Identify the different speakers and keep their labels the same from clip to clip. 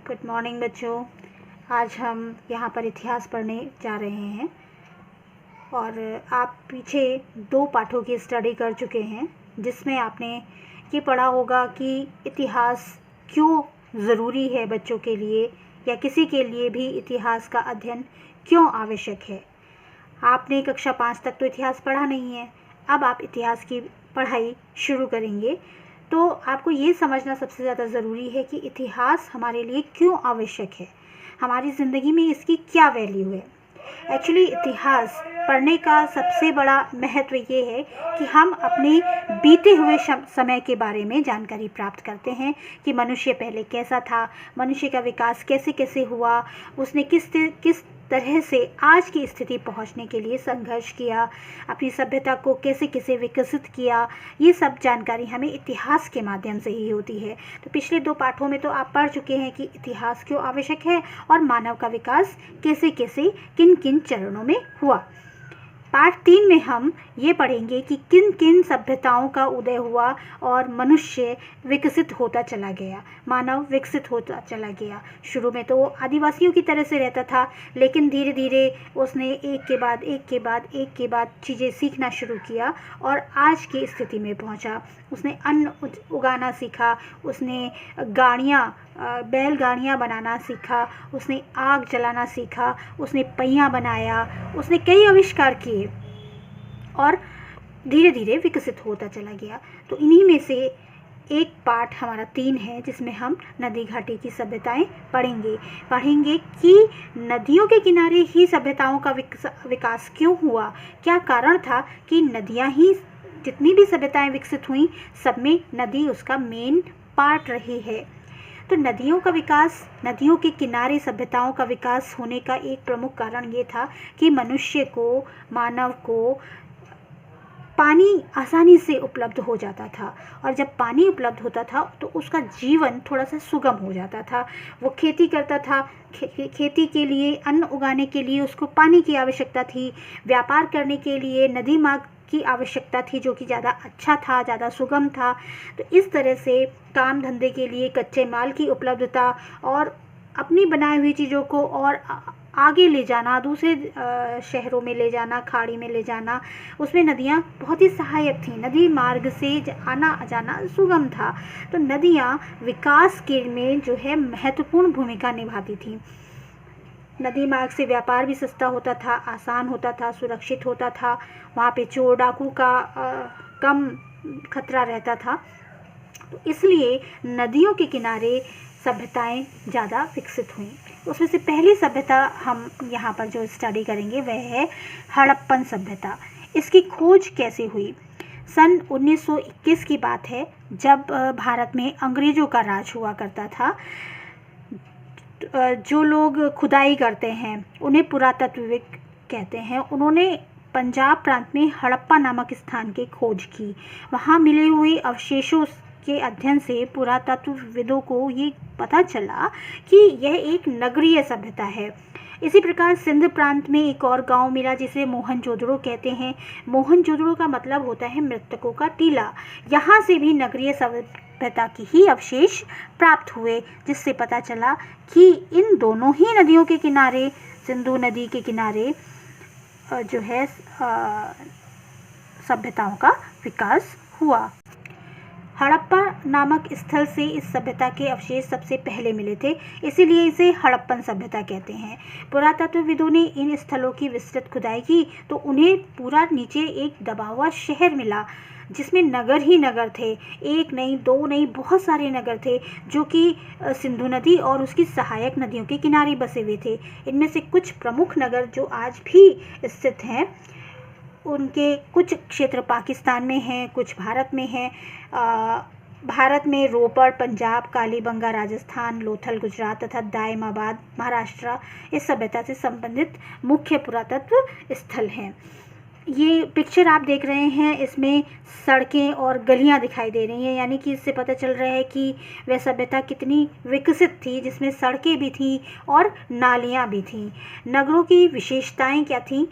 Speaker 1: Good morning बच्चों। आज हम यहाँ पर इतिहास पढ़ने जा रहे हैं और आप पीछे 2 पाठों की स्टडी कर चुके हैं जिसमें आपने ये पढ़ा होगा कि इतिहास क्यों ज़रूरी है बच्चों के लिए या किसी के लिए भी इतिहास का अध्ययन क्यों आवश्यक है। आपने कक्षा 5 तक तो इतिहास पढ़ा नहीं है, अब आप इतिहास की पढ़ाई शुरू करेंगे तो आपको ये समझना सबसे ज़्यादा ज़रूरी है कि इतिहास हमारे लिए क्यों आवश्यक है, हमारी ज़िंदगी में इसकी क्या वैल्यू है। एक्चुअली इतिहास पढ़ने का सबसे बड़ा महत्व ये है कि हम अपने बीते हुए समय के बारे में जानकारी प्राप्त करते हैं कि मनुष्य पहले कैसा था, मनुष्य का विकास कैसे कैसे हुआ, उसने किस तरह से आज की स्थिति पहुंचने के लिए संघर्ष किया, अपनी सभ्यता को कैसे कैसे विकसित किया। ये सब जानकारी हमें इतिहास के माध्यम से ही होती है। तो पिछले 2 पाठों में तो आप पढ़ चुके हैं कि इतिहास क्यों आवश्यक है और मानव का विकास कैसे कैसे किन किन चरणों में हुआ। पाठ 3 में हम ये पढ़ेंगे कि किन किन सभ्यताओं का उदय हुआ और मनुष्य विकसित होता चला गया, मानव विकसित होता चला गया। शुरू में तो वो आदिवासियों की तरह से रहता था, लेकिन धीरे धीरे उसने एक के बाद चीज़ें सीखना शुरू किया और आज की स्थिति में पहुंचा। उसने अन्न उगाना सीखा, उसने बैलगाड़ियाँ बनाना सीखा, उसने आग जलाना सीखा, उसने पहिया बनाया, उसने कई आविष्कार किए और धीरे धीरे विकसित होता चला गया। तो इन्हीं में से एक पाठ हमारा 3 है जिसमें हम नदी घाटी की सभ्यताएं पढ़ेंगे कि नदियों के किनारे ही सभ्यताओं का विकास क्यों हुआ, क्या कारण था कि नदियां ही, जितनी भी सभ्यताएं विकसित हुई सब में नदी उसका मेन पार्ट रही है। तो नदियों का विकास, नदियों के किनारे सभ्यताओं का विकास होने का एक प्रमुख कारण ये था कि मानव को पानी आसानी से उपलब्ध हो जाता था और जब पानी उपलब्ध होता था तो उसका जीवन थोड़ा सा सुगम हो जाता था। वो खेती करता था, खेती के लिए, अन्न उगाने के लिए उसको पानी की आवश्यकता थी, व्यापार करने के लिए नदी मार्ग की आवश्यकता थी जो कि ज़्यादा अच्छा था, ज़्यादा सुगम था। तो इस तरह से काम धंधे के लिए कच्चे माल की उपलब्धता और अपनी बनाई हुई चीज़ों को और आगे ले जाना, दूसरे शहरों में ले जाना, खाड़ी में ले जाना, उसमें नदियाँ बहुत ही सहायक थीं। नदी मार्ग से आना जाना सुगम था। तो नदियाँ विकास के में जो है महत्वपूर्ण भूमिका निभाती थीं। नदी मार्ग से व्यापार भी सस्ता होता था, आसान होता था, सुरक्षित होता था। वहाँ पे चोर डाकू का कम खतरा रहता था। तो इसलिए नदियों के किनारे सभ्यताएं ज़्यादा विकसित हुईं। उसमें से पहली सभ्यता हम यहाँ पर जो स्टडी करेंगे वह है हड़प्पन सभ्यता। इसकी खोज कैसे हुई? सन 1921 की बात है जब भारत में अंग्रेज़ों का राज हुआ करता था। जो लोग खुदाई करते हैं उन्हें पुरातत्वविद कहते हैं। उन्होंने पंजाब प्रांत में हड़प्पा नामक स्थान की खोज की। वहाँ मिले हुए अवशेषों के अध्ययन से पुरातत्वविदों को ये पता चला कि यह एक नगरीय सभ्यता है। इसी प्रकार सिंध प्रांत में एक और गांव मिला जिसे मोहनजोदड़ो कहते हैं। मोहनजोदड़ो का मतलब होता है मृतकों का टीला। यहाँ से भी नगरीय सभ्यता की ही अवशेष प्राप्त हुए, जिससे पता चला कि इन दोनों ही नदियों के किनारे, सिंधु नदी के किनारे जो है सभ्यताओं का विकास हुआ। हड़प्पा नामक स्थल से इस सभ्यता के अवशेष सबसे पहले मिले थे, इसीलिए इसे हड़प्पन सभ्यता कहते हैं। पुरातत्वविदों ने इन स्थलों की विस्तृत खुदाई की तो उन्हें पूरा नीचे एक दबा हुआ शहर मिला जिसमें नगर ही नगर थे। एक नहीं, 2 नहीं, बहुत सारे नगर थे जो कि सिंधु नदी और उसकी सहायक नदियों के किनारे बसे हुए थे। इनमें से कुछ प्रमुख नगर जो आज भी स्थित हैं, उनके कुछ क्षेत्र पाकिस्तान में हैं, कुछ भारत में हैं। भारत में रोपड़ पंजाब, कालीबंगा राजस्थान, लोथल गुजरात तथा दायमाबाद महाराष्ट्र इस सभ्यता से संबंधित मुख्य पुरातत्व स्थल हैं। ये पिक्चर आप देख रहे हैं, इसमें सड़कें और गलियां दिखाई दे रही हैं, यानी कि इससे पता चल रहा है कि वह सभ्यता कितनी विकसित थी, जिसमें सड़कें भी थीं और नालियां भी थीं। नगरों की विशेषताएं क्या थीं?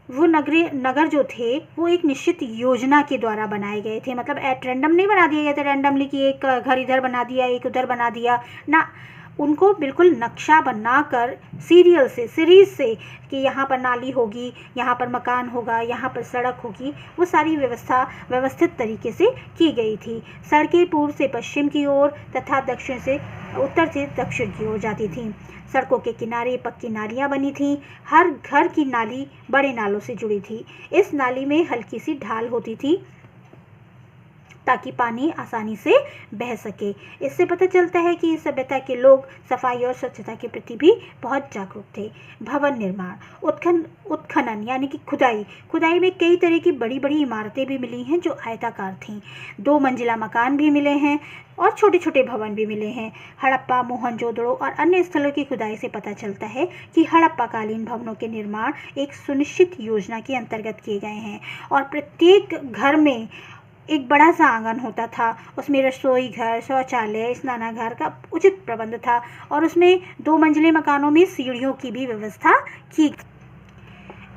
Speaker 1: वो नगर जो थे वो एक निश्चित योजना के द्वारा बनाए गए थे। मतलब एट रैंडम नहीं बना दिए गए थे, रैंडमली कि एक घर इधर बना दिया, एक उधर बना दिया ना। उनको बिल्कुल नक्शा बनाकर सीरीज़ से कि यहाँ पर नाली होगी, यहाँ पर मकान होगा, यहाँ पर सड़क होगी, वो सारी व्यवस्था व्यवस्थित तरीके से की गई थी। सड़कें पूर्व से पश्चिम की ओर तथा उत्तर से दक्षिण की ओर जाती थीं। सड़कों के किनारे पक्की नालियाँ बनी थीं। हर घर की नाली बड़े नालों से जुड़ी थी। इस नाली में हल्की सी ढाल होती थी ताकि पानी आसानी से बह सके। इससे पता चलता है कि इस सभ्यता के लोग सफाई और स्वच्छता के प्रति भी बहुत जागरूक थे। भवन निर्माण, उत्खनन यानी कि खुदाई में कई तरह की बड़ी बड़ी इमारतें भी मिली हैं जो आयताकार थीं। 2 मंजिला मकान भी मिले हैं और छोटे छोटे भवन भी मिले हैं। हड़प्पा, मोहनजोदड़ो और अन्य स्थलों की खुदाई से पता चलता है कि हड़प्पाकालीन भवनों के निर्माण एक सुनिश्चित योजना के अंतर्गत किए गए हैं और प्रत्येक घर में एक बड़ा सा आंगन होता था। उसमें रसोई घर, शौचालय, स्नानागार का उचित प्रबंध था और उसमें 2 मंजिले मकानों में सीढ़ियों की भी व्यवस्था की।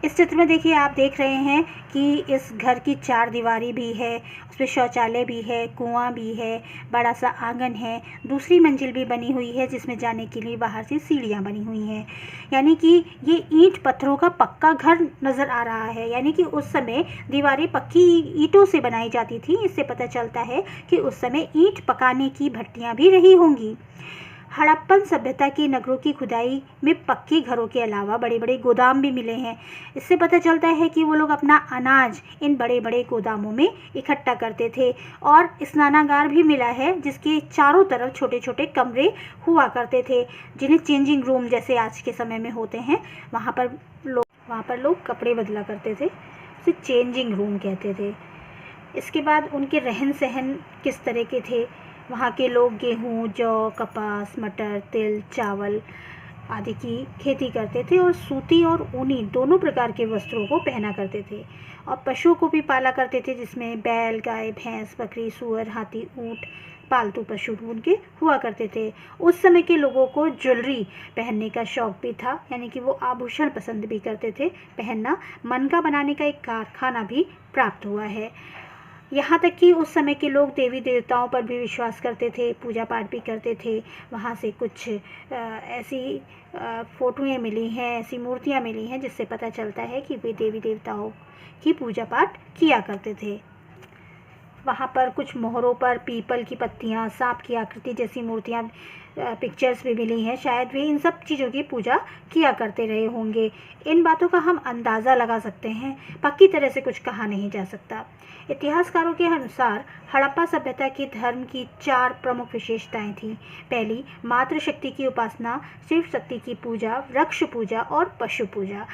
Speaker 1: इस चित्र में देखिए, आप देख रहे हैं कि इस घर की 4 दीवारी भी है, उसमें शौचालय भी है, कुआं भी है, बड़ा सा आंगन है, दूसरी मंजिल भी बनी हुई है जिसमें जाने के लिए बाहर से सीढ़ियां बनी हुई हैं। यानी कि ये ईंट पत्थरों का पक्का घर नज़र आ रहा है। यानी कि उस समय दीवारें पक्की ईंटों से बनाई जाती थी। इससे पता चलता है कि उस समय ईंट पकाने की भट्टियाँ भी रही होंगी। हड़प्पन सभ्यता के नगरों की खुदाई में पक्के घरों के अलावा बड़े बड़े गोदाम भी मिले हैं। इससे पता चलता है कि वो लोग अपना अनाज इन बड़े बड़े गोदामों में इकट्ठा करते थे। और स्नानागार भी मिला है जिसके चारों तरफ छोटे छोटे कमरे हुआ करते थे, जिन्हें चेंजिंग रूम जैसे आज के समय में होते हैं। वहाँ पर लोग कपड़े बदला करते थे, उसे चेंजिंग रूम कहते थे। इसके बाद उनके रहन सहन किस तरह के थे। वहाँ के लोग गेहूँ, जौ, कपास, मटर, तिल, चावल आदि की खेती करते थे और सूती और ऊनी दोनों प्रकार के वस्त्रों को पहना करते थे और पशुओं को भी पाला करते थे, जिसमें बैल, गाय, भैंस, बकरी, सूअर, हाथी, ऊँट पालतू पशु उनके हुआ करते थे। उस समय के लोगों को ज्वेलरी पहनने का शौक भी था, यानी कि वो आभूषण पसंद भी करते थे पहनना। मनका बनाने का एक कारखाना भी प्राप्त हुआ है। यहाँ तक कि उस समय के लोग देवी देवताओं पर भी विश्वास करते थे, पूजा पाठ भी करते थे। वहाँ से कुछ ऐसी फ़ोटोएँ मिली हैं, ऐसी मूर्तियाँ मिली हैं जिससे पता चलता है कि वे देवी देवताओं की पूजा पाठ किया करते थे। वहाँ पर कुछ मोहरों पर पीपल की पत्तियाँ, सांप की आकृति जैसी मूर्तियाँ, पिक्चर्स भी मिली हैं। शायद वे इन सब चीज़ों की पूजा किया करते रहे होंगे। इन बातों का हम अंदाज़ा लगा सकते हैं, पक्की तरह से कुछ कहा नहीं जा सकता। इतिहासकारों के अनुसार हड़प्पा सभ्यता के धर्म की 4 प्रमुख विशेषताएं थीं। पहली, मातृशक्ति की उपासना, शिव शक्ति की पूजा, वृक्ष पूजा और पशु पूजा।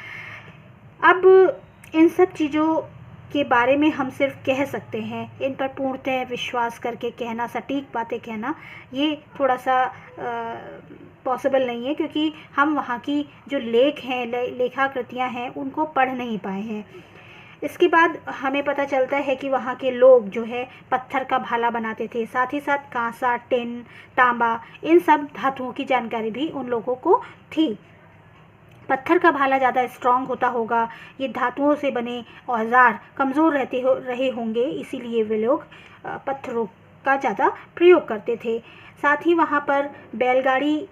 Speaker 1: अब इन सब चीज़ों के बारे में हम सिर्फ कह सकते हैं, इन पर पूर्णतः विश्वास करके कहना, सटीक बातें कहना, ये थोड़ा सा पॉसिबल नहीं है, क्योंकि हम वहाँ की जो लेख हैं, लेखाकृतियाँ हैं, उनको पढ़ नहीं पाए हैं। इसके बाद हमें पता चलता है कि वहाँ के लोग जो है पत्थर का भाला बनाते थे, साथ ही साथ कांसा, टिन, तांबा, इन सब धातुओं की जानकारी भी उन लोगों को थी। पत्थर का भाला ज़्यादा स्ट्रांग होता होगा, ये धातुओं से बने औजार कमज़ोर रहे होंगे, इसीलिए वे लोग पत्थरों का ज़्यादा प्रयोग करते थे। साथ ही वहाँ पर बैलगाड़ी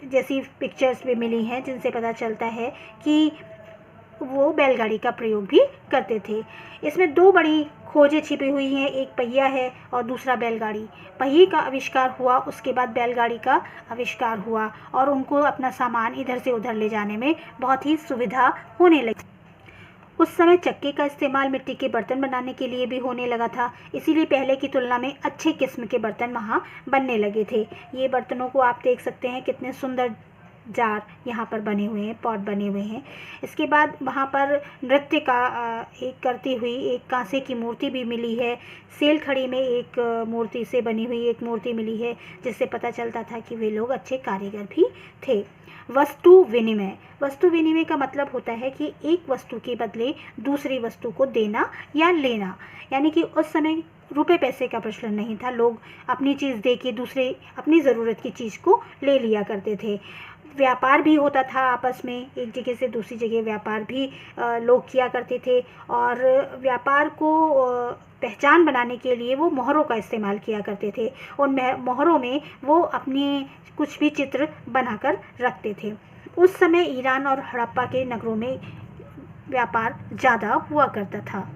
Speaker 1: जैसी पिक्चर्स भी मिली हैं जिनसे पता चलता है कि वो बैलगाड़ी का प्रयोग भी करते थे। इसमें 2 बड़ी खोजें छिपी हुई हैं, एक पहिया है और दूसरा बैलगाड़ी। पहिए का आविष्कार हुआ, उसके बाद बैलगाड़ी का आविष्कार हुआ और उनको अपना सामान इधर से उधर ले जाने में बहुत ही सुविधा होने लगी। उस समय चक्के का इस्तेमाल मिट्टी के बर्तन बनाने के लिए भी होने लगा था, इसीलिए पहले की तुलना में अच्छे किस्म के बर्तन वहाँ बनने लगे थे। ये बर्तनों को आप देख सकते हैं, कितने सुंदर जार यहाँ पर बने हुए हैं, पॉट बने हुए हैं। इसके बाद वहाँ पर नृत्य का एक करती हुई एक कांसे की मूर्ति भी मिली है। सेल खड़ी में एक मूर्ति से बनी हुई एक मूर्ति मिली है, जिससे पता चलता था कि वे लोग अच्छे कारीगर भी थे। वस्तु विनिमय का मतलब होता है कि एक वस्तु के बदले दूसरी वस्तु को देना या लेना, यानी कि उस समय रुपए पैसे का प्रचलन नहीं था। लोग अपनी चीज़ दे के दूसरे अपनी ज़रूरत की चीज़ को ले लिया करते थे। व्यापार भी होता था आपस में, एक जगह से दूसरी जगह व्यापार भी लोग किया करते थे और व्यापार को पहचान बनाने के लिए वो मोहरों का इस्तेमाल किया करते थे। उन मोहरों में वो अपने कुछ भी चित्र बनाकर रखते थे। उस समय ईरान और हड़प्पा के नगरों में व्यापार ज़्यादा हुआ करता था।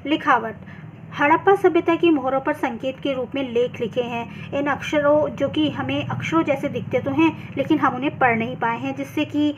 Speaker 1: लिखावट। हड़प्पा सभ्यता की मोहरों पर संकेत के रूप में लेख लिखे हैं। इन अक्षरों, जो कि हमें अक्षरों जैसे दिखते तो हैं लेकिन हम उन्हें पढ़ नहीं पाए हैं, जिससे कि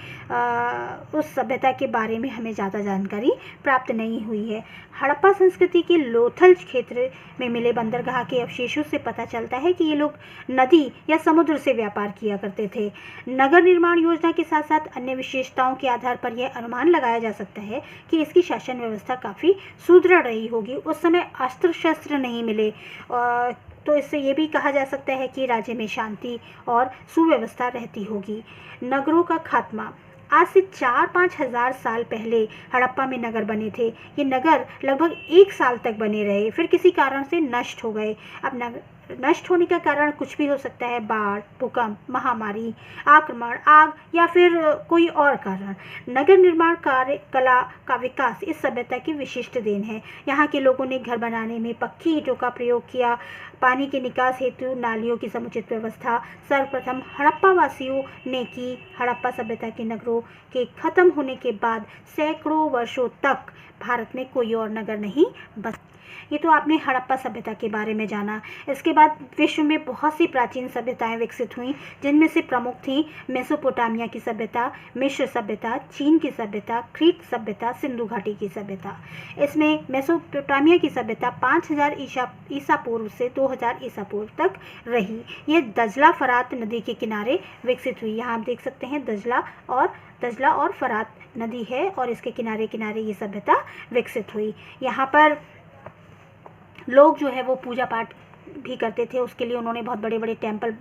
Speaker 1: उस सभ्यता के बारे में हमें ज़्यादा जानकारी प्राप्त नहीं हुई है। हड़प्पा संस्कृति के लोथल क्षेत्र में मिले बंदरगाह के अवशेषों से पता चलता है कि ये लोग नदी या समुद्र से व्यापार किया करते थे। नगर निर्माण योजना के साथ साथ अन्य विशेषताओं के आधार पर यह अनुमान लगाया जा सकता है कि इसकी शासन व्यवस्था काफ़ी सुदृढ़ रही होगी। उस समय अस्त्र शस्त्र नहीं मिले, तो इससे ये भी कहा जा सकता है कि राज्य में शांति और सुव्यवस्था रहती होगी। नगरों का खात्मा। आज से 4-5 हज़ार साल पहले हड़प्पा में नगर बने थे। ये नगर लगभग 1 साल तक बने रहे, फिर किसी कारण से नष्ट हो गए। अब नष्ट होने का कारण कुछ भी हो सकता है, बाढ़, भूकंप, महामारी, आक्रमण, आग या फिर कोई और कारण। नगर निर्माण कार्य कला का विकास इस सभ्यता की विशिष्ट देन है। यहाँ के लोगों ने घर बनाने में पक्की ईंटों का प्रयोग किया। पानी के निकास हेतु नालियों की समुचित व्यवस्था सर्वप्रथम हड़प्पा वासियों ने की। हड़प्पा सभ्यता के नगरों के खत्म होने के बाद सैकड़ों वर्षों तक भारत में कोई और नगर नहीं बचा। ये तो आपने हड़प्पा सभ्यता के बारे में जाना। इसके बाद विश्व में बहुत सी प्राचीन सभ्यताएं विकसित हुईं, जिनमें से प्रमुख थी मेसोपोटामिया की सभ्यता, मिस्र सभ्यता, चीन की सभ्यता, क्रीट सभ्यता, सिंधु घाटी की सभ्यता। इसमें मेसोपोटामिया की सभ्यता 5000 ईसा पूर्व से 2000 ईसा पूर्व तक रही। ये दजला फरात नदी के किनारे विकसित हुई। यहाँ आप देख सकते हैं दजला और फरात नदी है और इसके किनारे किनारे ये सभ्यता विकसित हुई। यहाँ पर लोग जो है वो पूजा पाठ भी करते थे। उसके लिए उन्होंने बहुत बड़े बड़े टेम्पल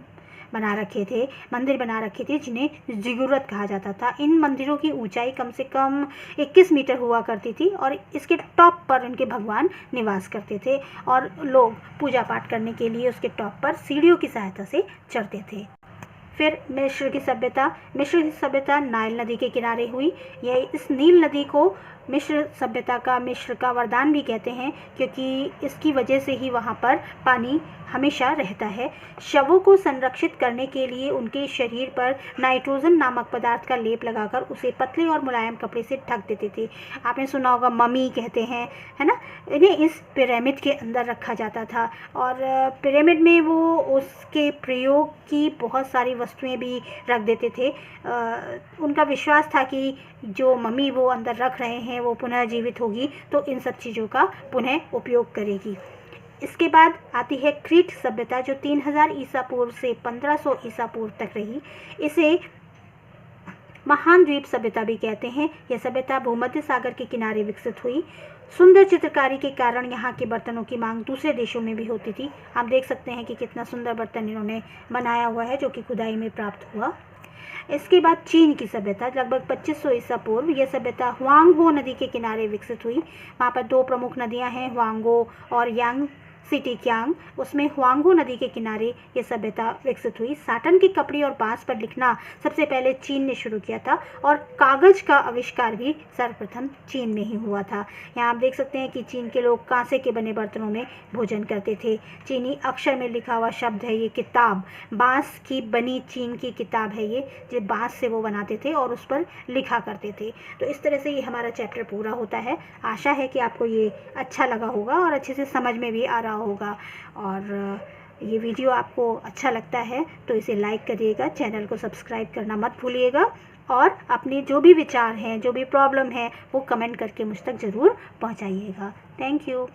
Speaker 1: बना रखे थे, मंदिर बना रखे थे, जिन्हें जिगुरत कहा जाता था। इन मंदिरों की ऊंचाई कम से कम 21 मीटर हुआ करती थी और इसके टॉप पर उनके भगवान निवास करते थे और लोग पूजा पाठ करने के लिए उसके टॉप पर सीढ़ियों की सहायता से चढ़ते थे। फिर मिस्र की सभ्यता नाइल नदी के किनारे हुई। यह इस नील नदी को मिस्र का वरदान भी कहते हैं, क्योंकि इसकी वजह से ही वहाँ पर पानी हमेशा रहता है। शवों को संरक्षित करने के लिए उनके शरीर पर नाइट्रोजन नामक पदार्थ का लेप लगाकर उसे पतले और मुलायम कपड़े से ढक देते थे। आपने सुना होगा मम्मी कहते हैं, है ना। इन्हें इस पिरामिड के अंदर रखा जाता था और पिरामिड में वो उसके प्रयोग की बहुत सारी वस्तुएं भी रख देते थे। उनका विश्वास था कि जो मम्मी वो अंदर रख रहे हैं वो पुनः जीवित होगी, तो इन सब चीज़ों का पुनः उपयोग करेगी। इसके बाद आती है क्रीट सभ्यता, जो 3000 ईसा पूर्व से 1500 ईसा पूर्व तक रही। इसे महान द्वीप सभ्यता भी कहते हैं। यह सभ्यता भूमध्य सागर के किनारे विकसित हुई। सुंदर चित्रकारी के कारण यहाँ के बर्तनों की मांग दूसरे देशों में भी होती थी। आप देख सकते हैं कि कितना सुंदर बर्तन इन्होंने बनाया हुआ है, जो कि खुदाई में प्राप्त हुआ। इसके बाद चीन की सभ्यता लगभग 2500 ईसा पूर्व। यह सभ्यता हुआंगहो नदी के किनारे विकसित हुई। वहाँ पर 2 प्रमुख नदियाँ हैं, हुआंगो और यांग सिटी क्यांग। उसमें हुआंगो नदी के किनारे ये सभ्यता विकसित हुई। साटन की कपड़ी और बांस पर लिखना सबसे पहले चीन ने शुरू किया था और कागज का आविष्कार भी सर्वप्रथम चीन में ही हुआ था। यहाँ आप देख सकते हैं कि चीन के लोग कांसे के बने बर्तनों में भोजन करते थे। चीनी अक्षर में लिखा हुआ शब्द है ये किताब। बांस की बनी चीन की किताब है ये, जो बांस से वो बनाते थे और उस पर लिखा करते थे। तो इस तरह से ये हमारा चैप्टर पूरा होता है। आशा है कि आपको ये अच्छा लगा होगा और अच्छे से समझ में भी आ रहा होगा। और ये वीडियो आपको अच्छा लगता है तो इसे लाइक करिएगा, चैनल को सब्सक्राइब करना मत भूलिएगा और अपने जो भी विचार हैं, जो भी प्रॉब्लम है, वो कमेंट करके मुझ तक ज़रूर पहुंचाइएगा। Thank you.